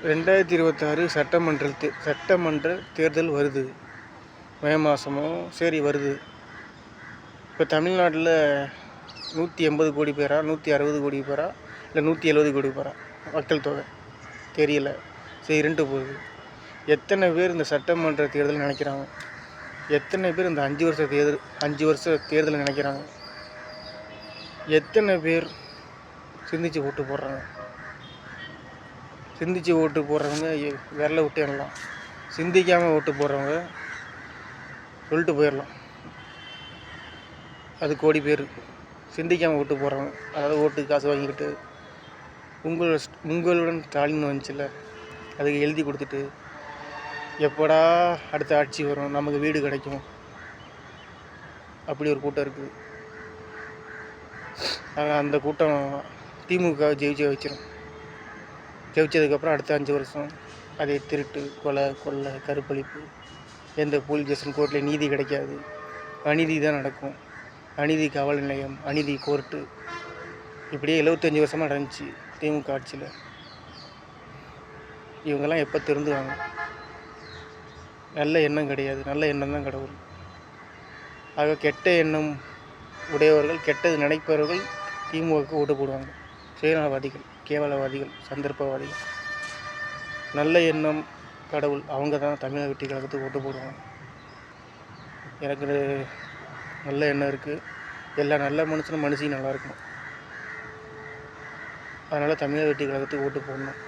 2026 சட்டமன்ற தேர்தல் வருது. மே மாதமோ சரி வருது. இப்போ தமிழ்நாட்டில் 180 கோடி பேரா, 160 கோடி பேரா, இல்லை 170 கோடி பேரா மக்கள் தொகை தெரியல. சரி இருண்டு போகுது. எத்தனை பேர் இந்த சட்டமன்ற தேர்தல் நினைக்கிறாங்க? எத்தனை பேர் இந்த 5 வருஷ தேர்தல் நினைக்கிறாங்க? எத்தனை பேர் சிந்திச்சு ஓட்டு போடுறாங்க? சிந்திச்சு ஓட்டு போடுறவங்க விரல விட்டு எண்ணலாம். சிந்திக்காமல் ஓட்டு போடுறவங்க சொல்லிட்டு போயிடலாம். அது கோடி பேர். சிந்திக்காமல் ஓட்டு போடுறவங்க, அதாவது ஓட்டுக்கு காசு வாங்கிக்கிட்டு உங்களுடன் ஸ்டாலின் வந்துச்சுல்ல, அதுக்கு எழுதி கொடுத்துட்டு எப்படா அடுத்த ஆட்சி வரும், நமக்கு வீடு கிடைக்கும், அப்படி ஒரு கூட்டம் இருக்குது. அந்த கூட்டம் திமுக ஜெயிச்சிடும். ஜெயிச்சதுக்கப்புறம் அடுத்த 5 வருஷம் அதே திருட்டு, கொலை, கொள்ளை, கருப்பழிப்பு, எந்த போலீஸ் ஸ்டேஷன் கோர்ட்டில் நீதி கிடைக்காது. அநீதி தான் நடக்கும். அநீதி காவல் நிலையம், அநீதி கோர்ட்டு, இப்படியே 75 வருஷமாக நடந்துச்சு திமுக ஆட்சியில். இவங்கெல்லாம் எப்போ திருந்துவாங்க? நல்ல எண்ணம் கிடையாது. நல்ல எண்ணம் தான் கடவுள். ஆக கெட்ட எண்ணம் உடையவர்கள், கெட்டது நினைப்பவர்கள் திமுகவுக்கு ஓட்டு போடுவாங்க. சுயநலவாதிகள், கேவலவாதிகள், சந்தர்ப்பவாதிகள். நல்ல எண்ணம் கடவுள், அவங்க தான் தமிழக வெற்றி கழகத்துக்கு ஓட்டு போடுவாங்க. எனக்கு நல்ல எண்ணம் இருக்குது. எல்லா நல்ல மனுஷனும் மனுஷியும் நல்லா இருக்கணும். அதனால் தமிழக வெற்றி கழகத்துக்கு ஓட்டு போடணும்.